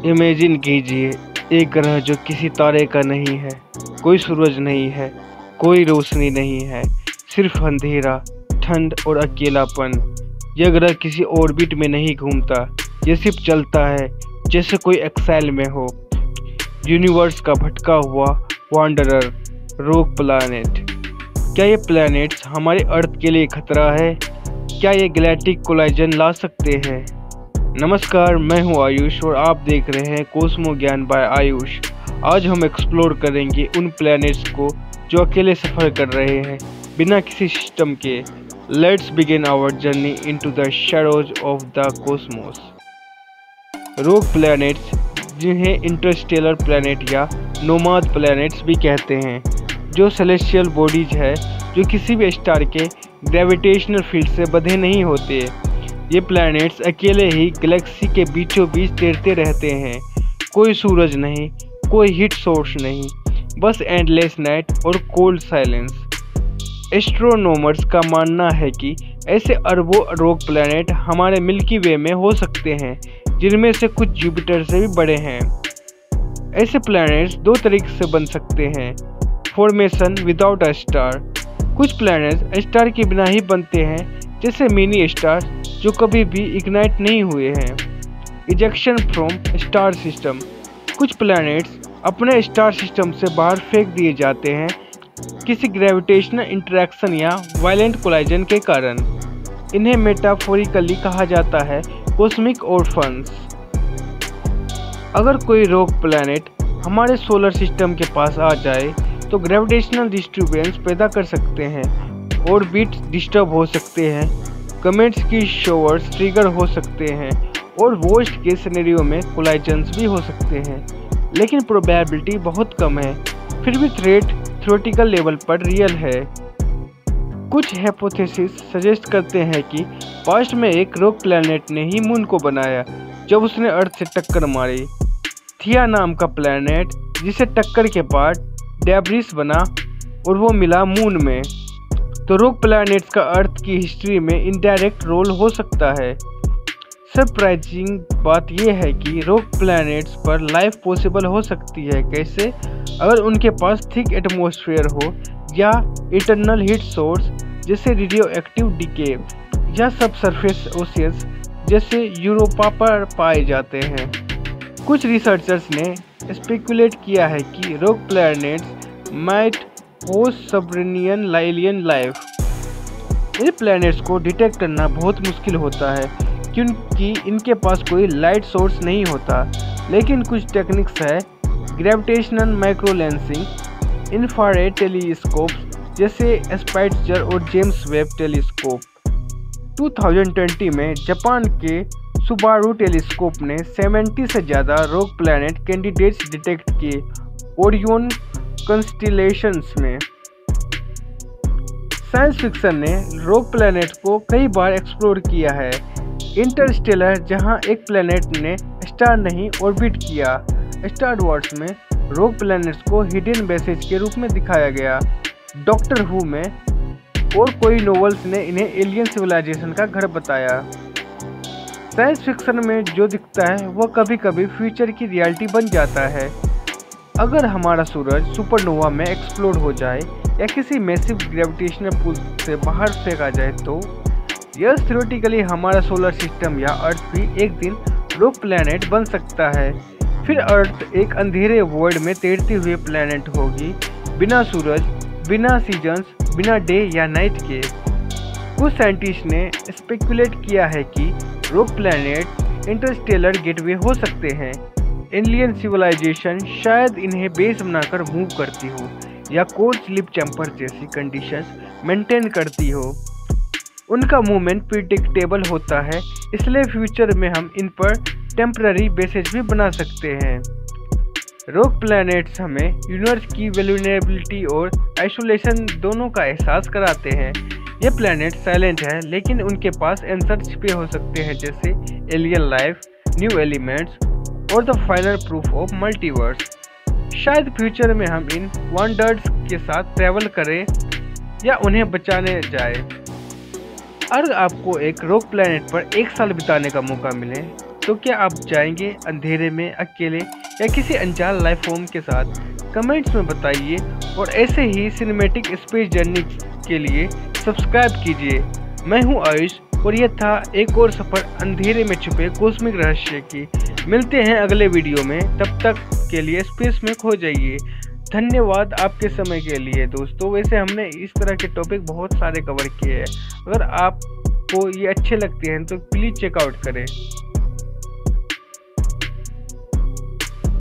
Imagine कीजिए एक ग्रह जो किसी तारे का नहीं है, कोई सूरज नहीं है, कोई रोशनी नहीं है, सिर्फ अंधेरा, ठंड और अकेलापन। यह ग्रह किसी ऑर्बिट में नहीं घूमता, यह सिर्फ चलता है जैसे कोई एक्साइल में हो। यूनिवर्स का भटका हुआ वांडरर, रोग प्लैनेट। क्या ये प्लैनेट्स हमारे अर्थ के लिए खतरा है? क्या ये गैलेक्टिक कोलाइजन ला सकते हैं? नमस्कार, मैं हूं आयुष और आप देख रहे हैं कोस्मो ज्ञान बाय आयुष। आज हम एक्सप्लोर करेंगे उन प्लैनेट्स को जो अकेले सफ़र कर रहे हैं, बिना किसी सिस्टम के। Let's begin our journey into the shadows of the cosmos. Rogue planets, जिन्हें इंटरस्टेलर प्लैनेट या नोमाद प्लैनेट्स भी कहते हैं, जो सेलेस्टियल बॉडीज है जो किसी भी स्टार के ग्रेविटेशनल फील्ड से बंधे नहीं होते। ये प्लैनेट्स अकेले ही गैलेक्सी के बीचों बीच तैरते रहते हैं। कोई सूरज नहीं, कोई हीट सोर्स नहीं, बस एंडलेस नाइट और कोल्ड साइलेंस। एस्ट्रोनॉमर्स का मानना है कि ऐसे अरबों रोग प्लैनेट हमारे मिल्की वे में हो सकते हैं, जिनमें से कुछ जुपिटर से भी बड़े हैं। ऐसे प्लैनेट्स दो तरीके से बन सकते हैं: फॉर्मेशन विदाउट अ स्टार। कुछ प्लैनेट्स स्टार के बिना ही बनते हैं, जैसे मिनी स्टार जो कभी भी इग्नाइट नहीं हुए हैं। Ejection from star system. कुछ प्लैनेट्स अपने स्टार सिस्टम से बाहर फेंक दिए जाते हैं किसी ग्रेविटेशनल इंटरेक्शन या वायलेंट कोलाइजन के कारण। इन्हें मेटाफोरिकली कहा जाता है कॉस्मिक ऑर्फन्स। अगर कोई रोग प्लैनेट हमारे सोलर सिस्टम के पास आ जाए तो ग्रेविटेशनल डिस्टर्बेंस पैदा कर सकते हैं, ऑर्बिट डिस्टर्ब हो सकते हैं, कमेट्स की शॉवर्स ट्रिगर हो सकते हैं और वर्स्ट के सिनेरियो में कोलाइजन्स भी हो सकते हैं। लेकिन प्रोबेबिलिटी बहुत कम है, फिर भी थ्रेट थ्योरेटिकल लेवल पर रियल है। कुछ हाइपोथेसिस सजेस्ट करते हैं कि पास्ट में एक रोग प्लैनेट ने ही मून को बनाया जब उसने अर्थ से टक्कर मारी। थिया नाम का प्लैनेट, जिसे टक्कर के बाद डेब्रिस बना और वो मिला मून में। तो रोग प्लैनेट्स का अर्थ की हिस्ट्री में इनडायरेक्ट रोल हो सकता है। सरप्राइजिंग बात यह है कि रोग प्लैनेट्स पर लाइफ पॉसिबल हो सकती है। कैसे? अगर उनके पास थिक एटमॉस्फेयर हो या इंटरनल हीट सोर्स जैसे रेडियो एक्टिव डीके या सब सरफेस ओशियंस जैसे यूरोपा पर पाए जाते हैं। कुछ रिसर्चर्स ने स्पेकुलेट किया है कि rogue planets might host subterranean alien life. इन प्लैनेट्स को डिटेक्ट करना बहुत मुश्किल होता है क्योंकि इनके पास कोई लाइट सोर्स नहीं होता। लेकिन कुछ टेक्निक्स है, ग्रेविटेशनल माइक्रोलेंसिंग, इंफ्रारेड टेलीस्कोप्स जैसे स्पाइट्जर और जेम्स वेब टेलीस्कोप। 2020 में जापान के सुबारू टेलीस्कोप ने 70 से ज़्यादा रोग प्लैनेट कैंडिडेट्स डिटेक्ट किए ओरियन कॉन्स्टेलेशंस में। साइंस फिक्शन ने रोग प्लैनेट को कई बार एक्सप्लोर किया है। इंटरस्टेलर, जहां एक प्लैनेट ने स्टार नहीं ऑर्बिट किया। स्टार वॉर्स में रोग प्लैनेट्स को हिडन बेसेज के रूप में दिखाया गया। डॉक्टर हू में और कई नॉवेल्स ने इन्हें एलियन सिविलाइजेशन का घर बताया। साइंस फिक्शन में जो दिखता है वह कभी कभी फ्यूचर की रियलिटी बन जाता है। अगर हमारा सूरज सुपरनोवा में एक्सप्लोड हो जाए या किसी मैसिव ग्रेविटेशनल पुल से बाहर फेंका जाए तो यह थ्योरेटिकली हमारा सोलर सिस्टम या अर्थ भी एक दिन रोग प्लैनेट बन सकता है। फिर अर्थ एक अंधेरे वॉइड में तैरती हुई प्लैनेट होगी, बिना सूरज, बिना सीजन्स, बिना डे या नाइट के। कुछ साइंटिस्ट ने स्पेकुलेट किया है कि रोग प्लैनेट इंटरस्टेलर गेटवे हो सकते हैं। एलियन सिविलाइजेशन शायद इन्हें बेस बनाकर मूव करती हो या कोल्ड स्लीप चैम्बर जैसी कंडीशंस मेंटेन करती हो। उनका मूवमेंट प्रिडिक्टेबल होता है, इसलिए फ्यूचर में हम इन पर टेम्पररी बेसेज भी बना सकते हैं। रोग प्लैनेट्स हमें यूनिवर्स की वल्नरेबिलिटी और आइसोलेशन दोनों का एहसास कराते हैं। ये प्लैनेट साइलेंट है, लेकिन उनके पास आंसर छिपे हो सकते हैं, जैसे एलियन लाइफ, न्यू एलिमेंट्स और the final proof of multiverse. शायद फ्यूचर में हम इन वंडर्स के साथ ट्रैवल करें या उन्हें बचाने जाए। अगर आपको एक रोग प्लैनेट पर एक साल बिताने का मौका मिले तो क्या आप जाएंगे अंधेरे में अकेले या किसी अनजान लाइफ फॉर्म के साथ? कमेंट्स में बताइए और ऐसे ही सिनेमैटिक स्पेस जर्नी के लिए सब्सक्राइब कीजिए। मैं हूं आयुष और यह था एक और सफ़र अंधेरे में छुपे कॉस्मिक रहस्य की। मिलते हैं अगले वीडियो में, तब तक के लिए स्पेस में खो जाइए। धन्यवाद आपके समय के लिए दोस्तों। वैसे हमने इस तरह के टॉपिक बहुत सारे कवर किए हैं। अगर आपको ये अच्छे लगते हैं तो प्लीज़ चेकआउट करें।